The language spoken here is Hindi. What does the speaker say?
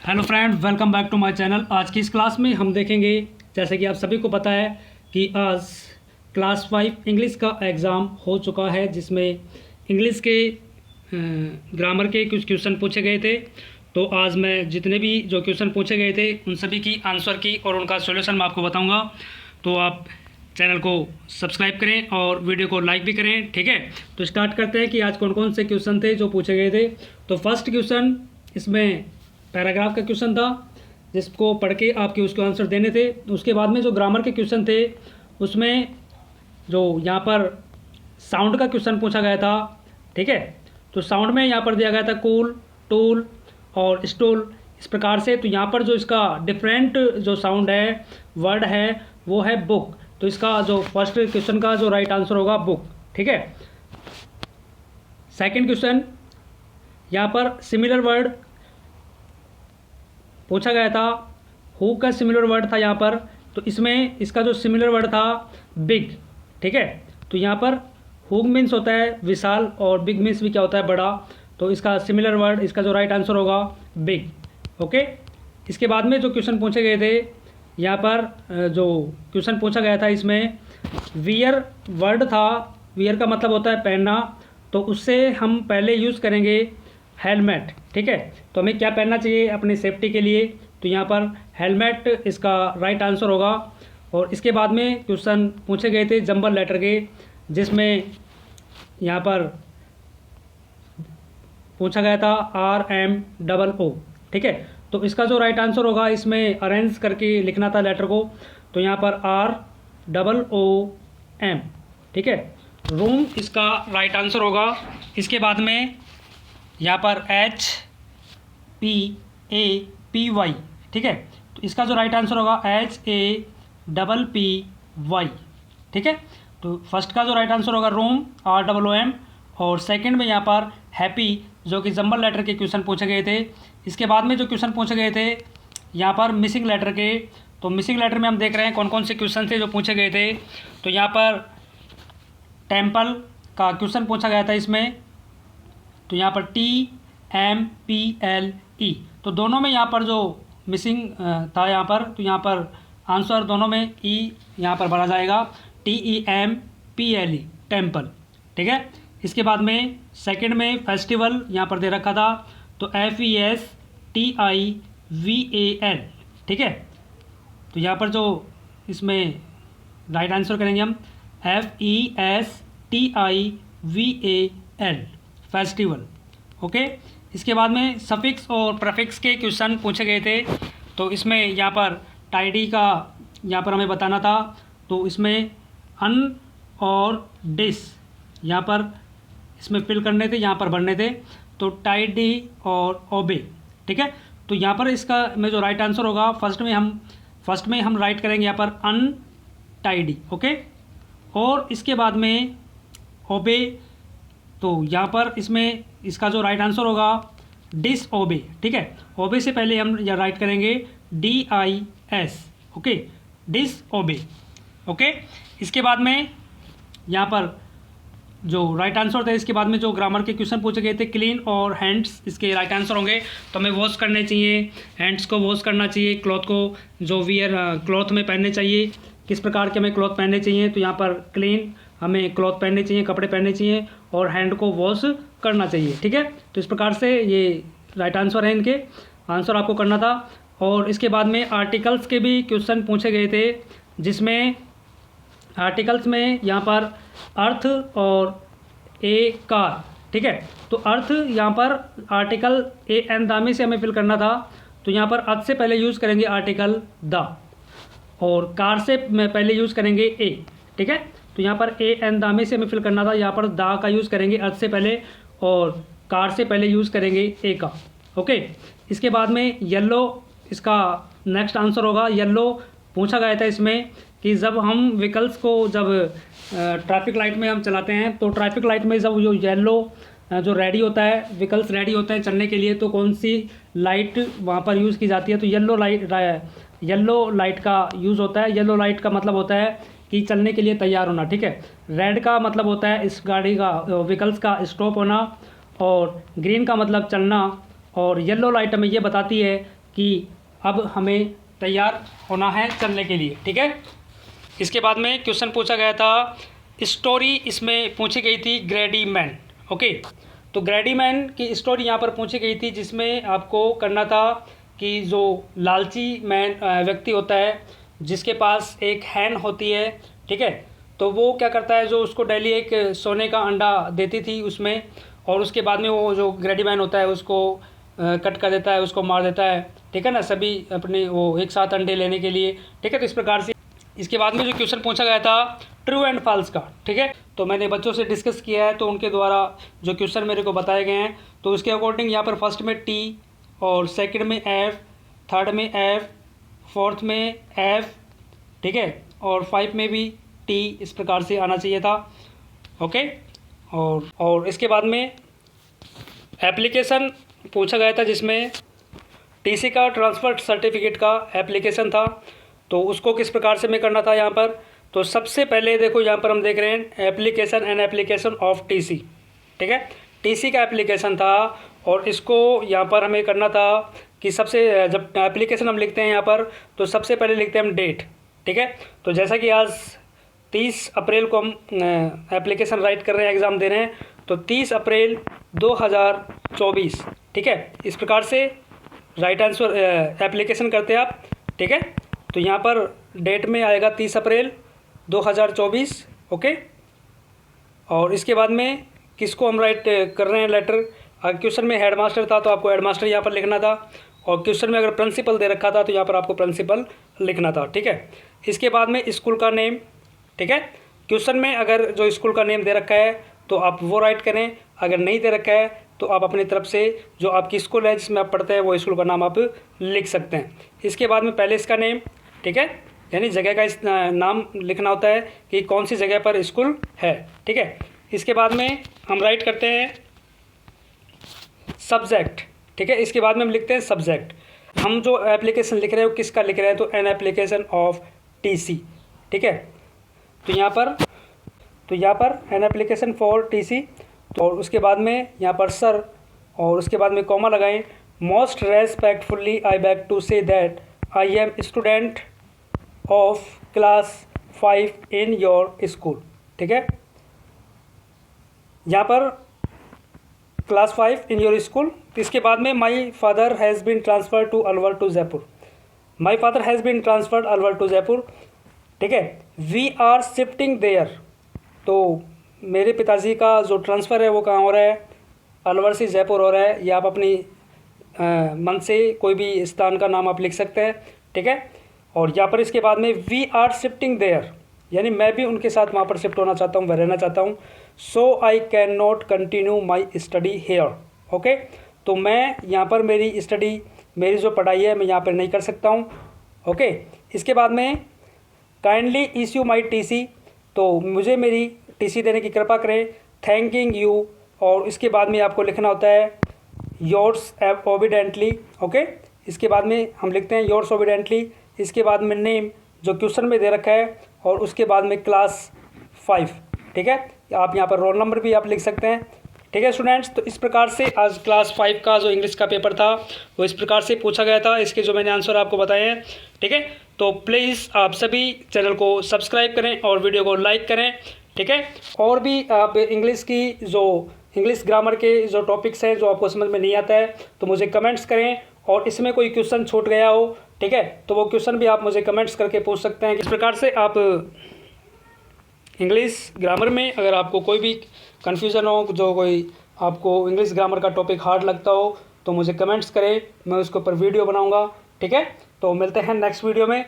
Hello friend, welcome back to my channel. आज की इस क्लास में हम देखेंगे, जैसे कि आप सभी को पता है कि आज क्लास 5 इंग्लिश का एग्ज़ाम हो चुका है, जिसमें इंग्लिश के ग्रामर के कुछ क्वेश्चन पूछे गए थे। तो आज मैं जितने भी जो क्वेश्चन पूछे गए थे उन सभी की आंसर की और उनका सॉल्यूशन मैं आपको बताऊंगा। तो आप चैनल को सब्सक्राइब करें और वीडियो को लाइक भी करें, ठीक है। तो स्टार्ट करते हैं कि आज कौन कौन से क्वेश्चन थे जो पूछे गए थे। तो फर्स्ट क्वेश्चन इसमें पैराग्राफ का क्वेश्चन था, जिसको पढ़ के आपके उसके आंसर देने थे। उसके बाद में जो ग्रामर के क्वेश्चन थे उसमें जो यहाँ पर साउंड का क्वेश्चन पूछा गया था, ठीक है। तो साउंड में यहाँ पर दिया गया था कूल, टूल और स्टूल, इस प्रकार से। तो यहाँ पर जो इसका डिफरेंट जो साउंड है, वर्ड है, वो है बुक। तो इसका जो फर्स्ट क्वेश्चन का जो राइट आंसर होगा बुक, ठीक है। सेकंड क्वेश्चन, यहाँ पर सिमिलर वर्ड पूछा गया था। हु का सिमिलर वर्ड था यहाँ पर, तो इसमें इसका जो सिमिलर वर्ड था बिग, ठीक है। तो यहाँ पर हु मीन्स होता है विशाल और बिग मीन्स भी क्या होता है बड़ा। तो इसका सिमिलर वर्ड, इसका जो राइट आंसर होगा बिग, ओके। इसके बाद में जो क्वेश्चन पूछे गए थे, यहाँ पर जो क्वेश्चन पूछा गया था इसमें वियर वर्ड था। वियर का मतलब होता है पहनना, तो उससे हम पहले यूज़ करेंगे हेलमेट, ठीक है। तो हमें क्या पहनना चाहिए अपनी सेफ्टी के लिए, तो यहाँ पर हेलमेट इसका राइट आंसर होगा। और इसके बाद में क्वेश्चन पूछे गए थे जंबल लेटर के, जिसमें यहाँ पर पूछा गया था RMOO, ठीक है। तो इसका जो राइट आंसर होगा, इसमें अरेंज करके लिखना था लेटर को, तो यहाँ पर ROOM, ठीक है। रूम इसका राइट आंसर होगा। इसके बाद में यहाँ पर HPAPY, ठीक है। तो इसका जो राइट आंसर होगा HAPPY, ठीक है। तो फर्स्ट का जो राइट आंसर होगा रूम, ROOM। और सेकंड में यहाँ पर हैप्पी, जो कि जंबल लेटर के क्वेश्चन पूछे गए थे। इसके बाद में जो क्वेश्चन पूछे गए थे यहाँ पर मिसिंग लेटर के, तो मिसिंग लेटर में हम देख रहे हैं कौन कौन से क्वेश्चन थे जो पूछे गए थे। तो यहाँ पर टेम्पल का क्वेश्चन पूछा गया था इसमें, तो यहाँ पर TMPLE। तो दोनों में यहाँ पर जो मिसिंग था यहाँ पर, तो यहाँ पर आंसर दोनों में ई यहाँ पर भरा जाएगा, TEMPLE, टेम्पल, ठीक है। इसके बाद में सेकंड में फेस्टिवल यहाँ पर दे रखा था, तो FESTIVAL, ठीक है। तो यहाँ पर जो इसमें राइट आंसर करेंगे हम FESTIVAL, फेस्टिवल, ओके। इसके बाद में सफिक्स और प्रीफिक्स के क्वेश्चन पूछे गए थे। तो इसमें यहाँ पर टाइडी का यहाँ पर हमें बताना था, तो इसमें अन और डिस यहाँ पर इसमें फिल करने थे, यहाँ पर भरने थे। तो टाइडी और ओबे, ठीक है। तो यहाँ पर इसका में जो राइट आंसर होगा, फर्स्ट में हम राइट करेंगे यहाँ पर अनटाइडी, ओके। और इसके बाद में ओबे, तो यहाँ पर इसमें इसका जो राइट आंसर होगा डिसओबे, ठीक है। ओबे से पहले हम यहाँ राइट करेंगे DIS, ओके, डिसओबे, ओके। इसके बाद में यहाँ पर जो राइट आंसर था, इसके बाद में जो ग्रामर के क्वेश्चन पूछे गए थे क्लीन और हैंड्स, इसके राइट आंसर होंगे। तो हमें वॉश करने चाहिए, हैंड्स को वॉश करना चाहिए, क्लॉथ को जो वियर क्लॉथ में पहनने चाहिए, किस प्रकार के हमें क्लॉथ पहनने चाहिए। तो यहाँ पर क्लीन, हमें क्लॉथ पहनने चाहिए, कपड़े पहनने चाहिए, और हैंड को वॉश करना चाहिए, ठीक है। तो इस प्रकार से ये राइट आंसर है, इनके आंसर आपको करना था। और इसके बाद में आर्टिकल्स के भी क्वेश्चन पूछे गए थे, जिसमें आर्टिकल्स में यहाँ पर अर्थ और ए कार, ठीक है। तो अर्थ यहाँ पर आर्टिकल एन दामे से हमें फिल करना था, तो यहाँ पर अर्थ से पहले यूज़ करेंगे आर्टिकल द, और कार से पहले यूज़ करेंगे ए, ठीक है। तो यहाँ पर एन दामे से हमें फिल करना था, यहाँ पर दा का यूज़ करेंगे अर्थ से पहले, और कार से पहले यूज़ करेंगे ए का, ओके। इसके बाद में येलो, इसका नेक्स्ट आंसर होगा येलो। पूछा गया था इसमें कि जब हम व्हीकल्स को जब ट्रैफिक लाइट में हम चलाते हैं, तो ट्रैफिक लाइट में जब जो येलो जो रेडी होता है, व्हीकल्स रेडी होते हैं चलने के लिए, तो कौन सी लाइट वहाँ पर यूज़ की जाती है, तो येलो लाइट का यूज़ होता है। येलो लाइट का मतलब होता है कि चलने के लिए तैयार होना, ठीक है। रेड का मतलब होता है इस गाड़ी का व्हीकल्स का स्टॉप होना, और ग्रीन का मतलब चलना, और येलो लाइट हमें ये बताती है कि अब हमें तैयार होना है चलने के लिए, ठीक है। इसके बाद में क्वेश्चन पूछा गया था स्टोरी, इसमें पूछी गई थी ग्रेडी मैन, ओके। तो ग्रेडी मैन की स्टोरी यहाँ पर पूछी गई थी, जिसमें आपको करना था कि जो लालची मैन व्यक्ति होता है जिसके पास एक हैन होती है, ठीक है, तो वो क्या करता है, जो उसको डेली एक सोने का अंडा देती थी उसमें, और उसके बाद में वो जो ग्रेडी मैन होता है उसको कट कर देता है, उसको मार देता है, ठीक है ना, सभी अपने वो एक साथ अंडे लेने के लिए, ठीक है। तो इस प्रकार से इसके बाद में जो क्वेश्चन पूछा गया था ट्रू एंड फॉल्स का, ठीक है, तो मैंने बच्चों से डिस्कस किया है, तो उनके द्वारा जो क्वेश्चन मेरे को बताए गए हैं, तो उसके अकॉर्डिंग यहाँ पर फर्स्ट में टी, और सेकंड में एफ, थर्ड में एफ, फोर्थ में एफ, ठीक है, और 5 में भी टी, इस प्रकार से आना चाहिए था, ओके। और इसके बाद में एप्लीकेशन पूछा गया था, जिसमें टीसी का ट्रांसफ़र सर्टिफिकेट का एप्लीकेशन था, तो उसको किस प्रकार से मैं करना था यहाँ पर। तो सबसे पहले देखो यहाँ पर हम देख रहे हैं application and application of TC, ठीक है, टीसी का एप्लीकेशन था, और इसको यहाँ पर हमें करना था कि सबसे जब एप्लीकेशन हम लिखते हैं यहाँ पर, तो सबसे पहले लिखते हैं हम डेट, ठीक है। तो जैसा कि आज 30 अप्रैल को हम एप्लीकेशन राइट कर रहे हैं, एग्ज़ाम दे रहे हैं, तो 30 अप्रैल 2024, ठीक है, इस प्रकार से राइट आंसर एप्लीकेशन करते हैं आप, ठीक है। तो यहाँ पर डेट में आएगा 30 अप्रैल 2024, ओके। और इसके बाद में किसको हम राइट कर रहे हैं लेटर, अगर क्वेश्चन में हेडमास्टर था तो आपको हेडमास्टर यहाँ पर लिखना था, और क्वेश्चन में अगर प्रिंसिपल दे रखा था तो यहाँ पर आपको प्रिंसिपल लिखना था, ठीक है। इसके बाद में स्कूल का नेम, ठीक है, क्वेश्चन में अगर जो स्कूल का नेम दे रखा है तो आप वो राइट करें, अगर नहीं दे रखा है तो आप अपनी तरफ से जो आपकी स्कूल है जिसमें आप पढ़ते हैं वो स्कूल का नाम आप लिख सकते हैं। इसके बाद में पैलेस का नेम, ठीक है, यानी जगह का इस नाम लिखना होता है कि कौन सी जगह पर स्कूल है, ठीक है। इसके बाद में हम राइट करते हैं सब्जेक्ट, ठीक है, इसके बाद में हम लिखते हैं सब्जेक्ट। हम जो एप्लीकेशन लिख रहे हैं वो किसका लिख रहे हैं, तो एन एप्लीकेशन ऑफ टीसी, ठीक है। तो यहाँ पर एन एप्लीकेशन फॉर टीसी, तो और उसके बाद में यहाँ पर सर, और उसके बाद में कॉमा लगाएं, most respectfully I beg to say that I am student of class 5 in your school, ठीक है, यहाँ पर क्लास 5 इन योर स्कूल। इसके बाद में my father has been transferred to Alwar to Jaipur, my father has been transferred Alwar to Jaipur, ठीक है। वी आर शिफ्टिंग देयर, तो मेरे पिताजी का जो ट्रांसफ़र है वो कहाँ हो रहा है, अलवर से जयपुर हो रहा है, या आप अपनी मन से कोई भी स्थान का नाम आप लिख सकते हैं, ठीक है। और यहाँ पर इसके बाद में वी आर शिफ्टिंग देयर, यानी मैं भी उनके साथ वहाँ पर शिफ्ट होना चाहता हूँ, वह रहना चाहता हूँ। So I can not continue my study here, okay, तो मैं यहाँ पर मेरी स्टडी, मेरी जो पढ़ाई है मैं यहाँ पर नहीं कर सकता हूँ, ओके। इसके बाद में काइंडली इश्यू माई टीसी, तो मुझे मेरी टीसी देने की कृपा करें, थैंकिंग यू, और इसके बाद में आपको लिखना होता है योर्स ओबीडेंटली, ओके। इसके बाद में हम लिखते हैं योर्स ओबीडेंटली, इसके बाद में नेम जो क्वेश्चन में दे रखा है, और उसके बाद में क्लास 5, ठीक है, आप यहाँ पर रोल नंबर भी आप लिख सकते हैं, ठीक है स्टूडेंट्स। तो इस प्रकार से आज क्लास 5 का जो इंग्लिश का पेपर था वो इस प्रकार से पूछा गया था, इसके जो मैंने आंसर आपको बताए हैं, ठीक है। तो प्लीज़ आप सभी चैनल को सब्सक्राइब करें और वीडियो को लाइक करें, ठीक है। और भी आप इंग्लिश ग्रामर के जो टॉपिक्स हैं जो आपको समझ में नहीं आता है तो मुझे कमेंट्स करें, और इसमें कोई क्वेश्चन छूट गया हो, ठीक है, तो वो क्वेश्चन भी आप मुझे कमेंट्स करके पूछ सकते हैं। इस प्रकार से आप इंग्लिश ग्रामर में अगर आपको कोई भी कन्फ्यूज़न हो, जो कोई आपको इंग्लिश ग्रामर का टॉपिक हार्ड लगता हो, तो मुझे कमेंट्स करें, मैं उसके ऊपर वीडियो बनाऊँगा, ठीक है। तो मिलते हैं नेक्स्ट वीडियो में।